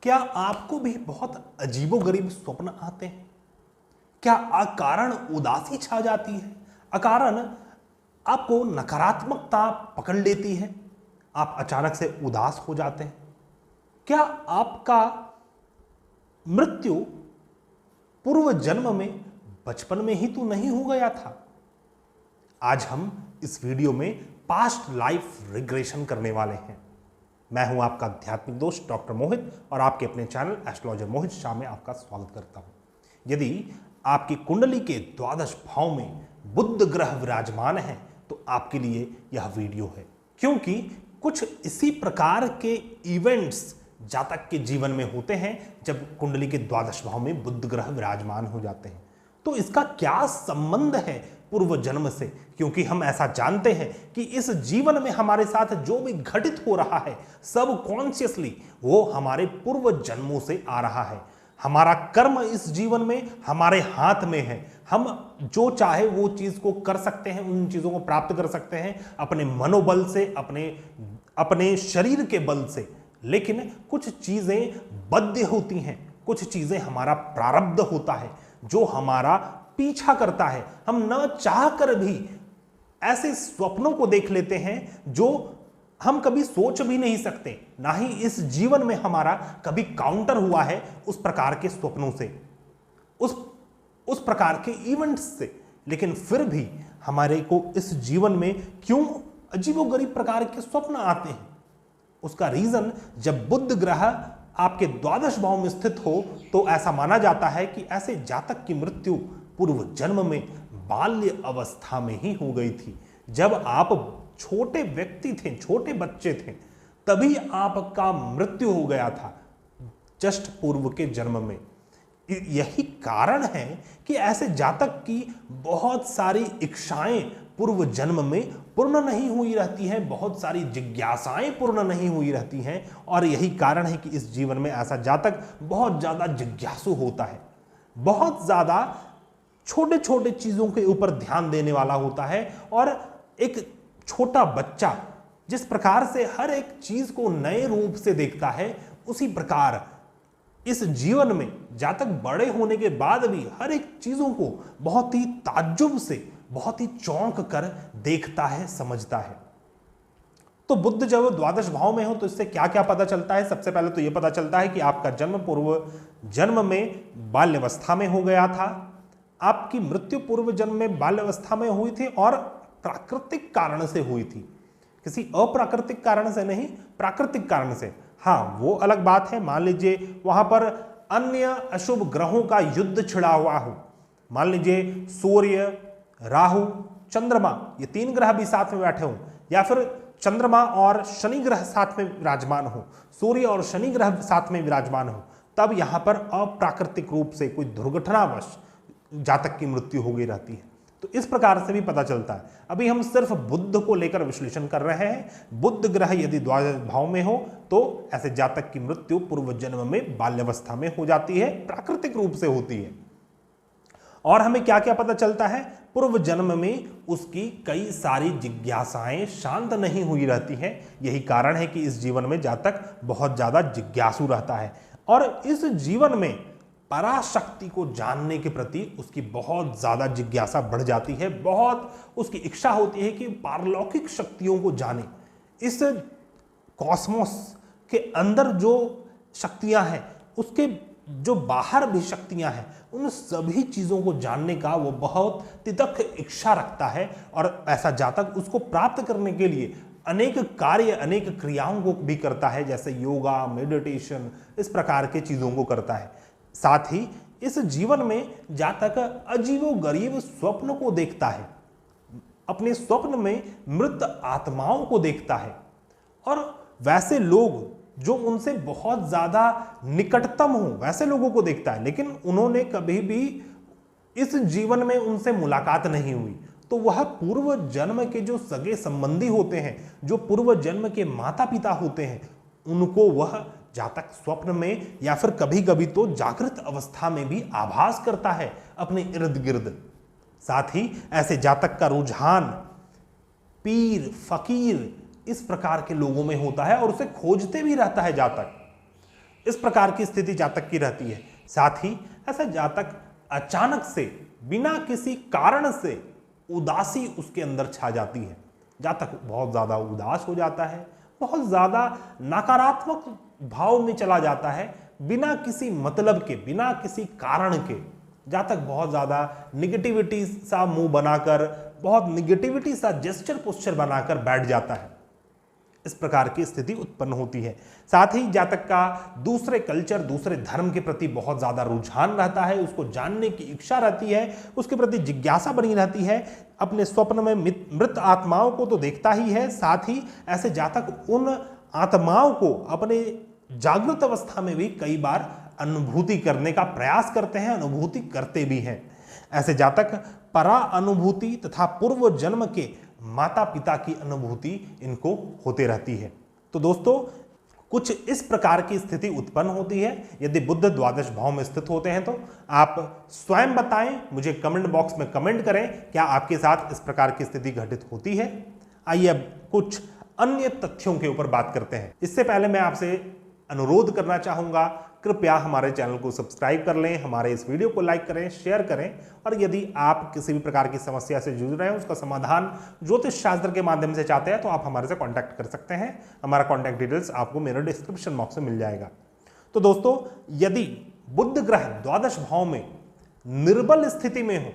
क्या आपको भी बहुत अजीबोगरीब स्वप्न आते हैं? क्या अकारण उदासी छा जाती है? अकारण आपको नकारात्मकता पकड़ लेती है? आप अचानक से उदास हो जाते हैं? क्या आपका मृत्यु पूर्व जन्म में बचपन में ही तो नहीं हो गया था? आज हम इस वीडियो में पास्ट लाइफ रिग्रेशन करने वाले हैं। मैं हूं आपका आध्यात्मिक दोस्त डॉक्टर मोहित और आपके अपने चैनल एस्ट्रोलॉजर मोहित शाह में आपका स्वागत करता हूं। यदि आपकी कुंडली के द्वादश भाव में बुध ग्रह विराजमान है तो आपके लिए यह वीडियो है, क्योंकि कुछ इसी प्रकार के इवेंट्स जातक के जीवन में होते हैं जब कुंडली के द्वादश भाव में बुध ग्रह विराजमान हो जाते हैं। तो इसका क्या संबंध है पूर्व जन्म से? क्योंकि हम ऐसा जानते हैं कि इस जीवन में हमारे साथ जो भी घटित हो रहा है सब कॉन्शियसली वो हमारे पूर्व जन्मों से आ रहा है। हमारा कर्म इस जीवन में हमारे हाथ में है। हम जो चाहे वो चीज को कर सकते हैं, उन चीजों को प्राप्त कर सकते हैं अपने मनोबल से, अपने शरीर के बल से। लेकिन कुछ चीजें बाध्य होती हैं, कुछ चीजें हमारा प्रारब्ध होता है जो हमारा पीछा करता है। हम न चाह कर भी ऐसे स्वप्नों को देख लेते हैं जो हम कभी सोच भी नहीं सकते, ना ही इस जीवन में हमारा कभी काउंटर हुआ है उस प्रकार के स्वप्नों से, उस प्रकार के इवेंट्स से। लेकिन फिर भी हमारे को इस जीवन में क्यों अजीबोगरीब प्रकार के स्वप्न आते हैं? उसका रीजन, जब बुध ग्रह आपके द्वादश भाव में स्थित हो तो ऐसा माना जाता है कि ऐसे जातक की मृत्यु पूर्व जन्म में बाल्य अवस्था में ही हो गई थी। जब आप छोटे व्यक्ति थे, छोटे बच्चे थे, तभी आपका मृत्यु हो गया था, जस्ट पूर्व के जन्म में। यही कारण है कि ऐसे जातक की बहुत सारी इच्छाएं पूर्व जन्म में पूर्ण नहीं हुई रहती हैं, बहुत सारी जिज्ञासाएं पूर्ण नहीं हुई रहती हैं। और यही कारण है कि इस जीवन में ऐसा जातक बहुत ज्यादा जिज्ञासु होता है, बहुत ज्यादा छोटे छोटे चीजों के ऊपर ध्यान देने वाला होता है। और एक छोटा बच्चा जिस प्रकार से हर एक चीज को नए रूप से देखता है, उसी प्रकार इस जीवन में जातक बड़े होने के बाद भी हर एक चीजों को बहुत ही ताज्जुब से, बहुत ही चौंक कर देखता है, समझता है। तो बुध जब द्वादश भाव में हो तो इससे क्या क्या पता चलता है? सबसे पहले तो यह पता चलता है कि आपका जन्म पूर्व जन्म में बाल्यावस्था में हो गया था। आपकी मृत्यु पूर्व जन्म में बाल्यावस्था में हुई थी और प्राकृतिक कारण से हुई थी, किसी अप्राकृतिक कारण से नहीं, प्राकृतिक कारण से। हाँ, वो अलग बात है, मान लीजिए वहां पर अन्य अशुभ ग्रहों का युद्ध छिड़ा हुआ हो, मान लीजिए सूर्य, राहु, चंद्रमा, ये तीन ग्रह भी साथ में बैठे हों, या फिर चंद्रमा और शनि ग्रह साथ में विराजमान हो, सूर्य और शनि ग्रह साथ में विराजमान हो, तब यहां पर अप्राकृतिक रूप से कोई दुर्घटनावश जातक की मृत्यु हो गई रहती है। तो इस प्रकार से भी पता चलता है। अभी हम सिर्फ बुध को लेकर विश्लेषण कर रहे हैं। बुध ग्रह यदि द्वादश भाव में हो तो ऐसे जातक की मृत्यु पूर्व जन्म में बाल्यावस्था में हो जाती है, प्राकृतिक रूप से होती है। और हमें क्या क्या पता चलता है? पूर्व जन्म में उसकी कई सारी जिज्ञासाएं शांत नहीं हुई रहती हैं। यही कारण है कि इस जीवन में जातक बहुत ज्यादा जिज्ञासु रहता है और इस जीवन में पराशक्ति को जानने के प्रति उसकी बहुत ज्यादा जिज्ञासा बढ़ जाती है। बहुत उसकी इच्छा होती है कि पारलौकिक शक्तियों को जाने। इस कॉस्मोस के अंदर जो शक्तियां हैं, उसके जो बाहर भी शक्तियां हैं, उन सभी चीजों को जानने का वो बहुत तितक इच्छा रखता है। और ऐसा जातक उसको प्राप्त करने के लिए अनेक कार्य, अनेक क्रियाओं को भी करता है, जैसे योगा, मेडिटेशन, इस प्रकार के चीजों को करता है। साथ ही इस जीवन में जातक अजीबोगरीब स्वप्न को देखता है, अपने स्वप्न में मृत आत्माओं को देखता है। और वैसे लोग जो उनसे बहुत ज्यादा निकटतम हो, वैसे लोगों को देखता है, लेकिन उन्होंने कभी भी इस जीवन में उनसे मुलाकात नहीं हुई। तो वह पूर्व जन्म के जो सगे संबंधी होते हैं, जो पूर्व जन्म के माता पिता होते हैं, उनको वह जातक स्वप्न में या फिर कभी कभी तो जागृत अवस्था में भी आभास करता है अपने इर्द गिर्द। साथ ही ऐसे जातक का रुझान पीर, फकीर, इस प्रकार के लोगों में होता है और उसे खोजते भी रहता है जातक। इस प्रकार की स्थिति जातक की रहती है। साथ ही ऐसा जातक अचानक से बिना किसी कारण से उदासी उसके अंदर छा जाती है। जातक बहुत ज्यादा उदास हो जाता है, बहुत ज्यादा नकारात्मक भाव में चला जाता है, बिना किसी मतलब के, बिना किसी कारण के जातक बहुत ज्यादा निगेटिविटी सा मुंह बनाकर, बहुत निगेटिविटी सा जेस्चर पोस्चर बनाकर बैठ जाता है। इस प्रकार की स्थिति उत्पन्न होती है। साथ ही जातक का दूसरे कल्चर, दूसरे धर्म के प्रति बहुत ज्यादा रुझान रहता है, उसको जानने की इच्छा रहती है, उसके प्रति जिज्ञासा बनी रहती है। अपने स्वप्न में मृत आत्माओं को तो देखता ही है, साथ ही ऐसे जातक उन आत्माओं को अपने जागृत अवस्था में भी कई बार अनुभूति करने का प्रयास करते हैं, अनुभूति करते भी हैं। ऐसे जातक परा अनुभूति तथा पूर्व जन्म के माता पिता की अनुभूति इनको होते रहती है। तो दोस्तों, कुछ इस प्रकार की स्थिति उत्पन्न होती है यदि बुध द्वादश भाव में स्थित होते हैं। तो आप स्वयं बताएं, मुझे कमेंट बॉक्स में कमेंट करें, क्या आपके साथ इस प्रकार की स्थिति घटित होती है। आइए अब कुछ अन्य तथ्यों के ऊपर बात करते हैं। इससे पहले मैं आपसे अनुरोध करना चाहूंगा, कृपया हमारे चैनल को सब्सक्राइब कर लें, हमारे इस वीडियो को लाइक करें, शेयर करें, और यदि आप किसी भी प्रकार की समस्या से जूझ रहे हैं, उसका समाधान ज्योतिष शास्त्र के माध्यम से चाहते हैं, तो आप हमारे से कांटेक्ट कर सकते हैं। हमारा कांटेक्ट डिटेल्स आपको मेरे डिस्क्रिप्शन बॉक्स में मिल जाएगा। तो दोस्तों, यदि बुध ग्रह द्वादश भाव में निर्बल स्थिति में हो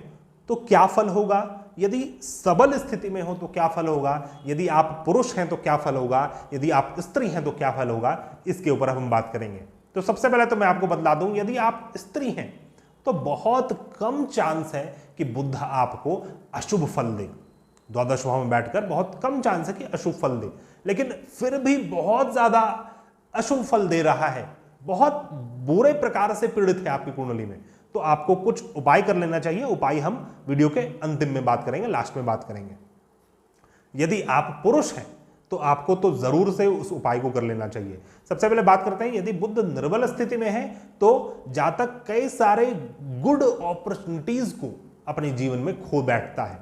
तो क्या फल होगा, यदि सबल स्थिति में हो तो क्या फल होगा, यदि आप पुरुष हैं तो क्या फल होगा, यदि आप स्त्री हैं तो क्या फल होगा, इसके ऊपर हम बात करेंगे। तो सबसे पहले तो मैं आपको बतला दूं, यदि आप स्त्री हैं तो बहुत कम चांस है कि बुध आपको अशुभ फल दे। द्वादश भाव में बैठकर बहुत कम चांस है कि अशुभ फल दे, लेकिन फिर भी बहुत ज्यादा अशुभ फल दे रहा है, बहुत बुरे प्रकार से पीड़ित है आपकी कुंडली में, तो आपको कुछ उपाय कर लेना चाहिए। उपाय हम वीडियो के अंतिम में बात करेंगे, लास्ट में बात करेंगे। यदि आप पुरुष हैं तो आपको तो जरूर से उस उपाय को कर लेना चाहिए। सबसे पहले बात करते हैं, यदि बुध निर्बल स्थिति में है तो जातक कई सारे गुड अपॉर्चुनिटीज को अपने जीवन में खो बैठता है।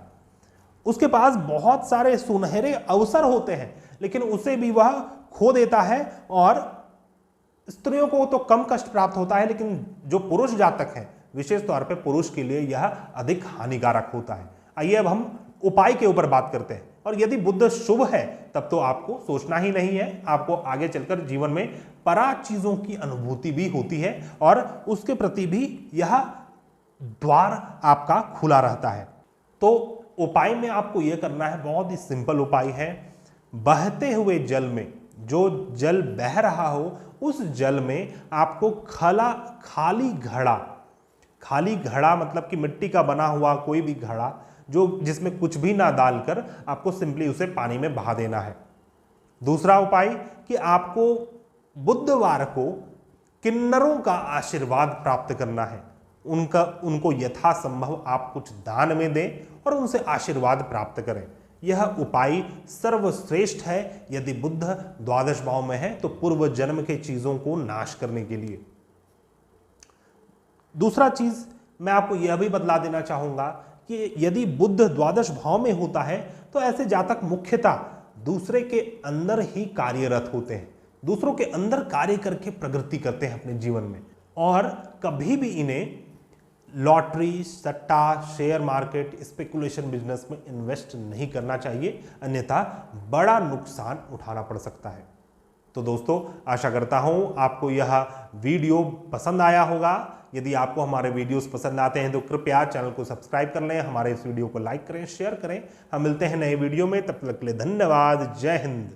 उसके पास बहुत सारे सुनहरे अवसर होते हैं, लेकिन उसे भी वह खो देता है, और स्त्रियों को तो कम कष्ट प्राप्त होता है, लेकिन जो पुरुष जातक हैं, विशेष तौर पे पुरुष के लिए यह अधिक हानिकारक होता है। आइए अब हम उपाय के ऊपर बात करते हैं। और यदि बुध शुभ है तब तो आपको सोचना ही नहीं है, आपको आगे चलकर जीवन में परा चीजों की अनुभूति भी होती है, और उसके प्रति भी यह द्वार आपका खुला रहता है। तो उपाय में आपको यह करना है, बहुत ही सिंपल उपाय है। बहते हुए जल में, जो जल बह रहा हो उस जल में आपको खाली घड़ा मतलब कि मिट्टी का बना हुआ कोई भी घड़ा, जो जिसमें कुछ भी ना डालकर आपको सिंपली उसे पानी में बहा देना है। दूसरा उपाय कि आपको बुधवार को किन्नरों का आशीर्वाद प्राप्त करना है। उनको यथासंभव आप कुछ दान में दें और उनसे आशीर्वाद प्राप्त करें। यह उपाय सर्वश्रेष्ठ है यदि बुध द्वादश भाव में है तो पूर्व जन्म के चीजों को नाश करने के लिए। दूसरा चीज मैं आपको यह भी बतला देना चाहूंगा कि यदि बुध द्वादश भाव में होता है तो ऐसे जातक मुख्यतः दूसरे के अंदर ही कार्यरत होते हैं, दूसरों के अंदर कार्य करके प्रगति करते हैं अपने जीवन में, और कभी भी इन्हें लॉटरी, सट्टा, शेयर मार्केट, स्पेकुलेशन बिजनेस में इन्वेस्ट नहीं करना चाहिए, अन्यथा बड़ा नुकसान उठाना पड़ सकता है। तो दोस्तों, आशा करता हूं आपको यह वीडियो पसंद आया होगा। यदि आपको हमारे वीडियोस पसंद आते हैं तो कृपया चैनल को सब्सक्राइब कर लें, हमारे इस वीडियो को लाइक करें, शेयर करें। हम मिलते हैं नए वीडियो में, तब तक के लिए धन्यवाद। जय हिंद।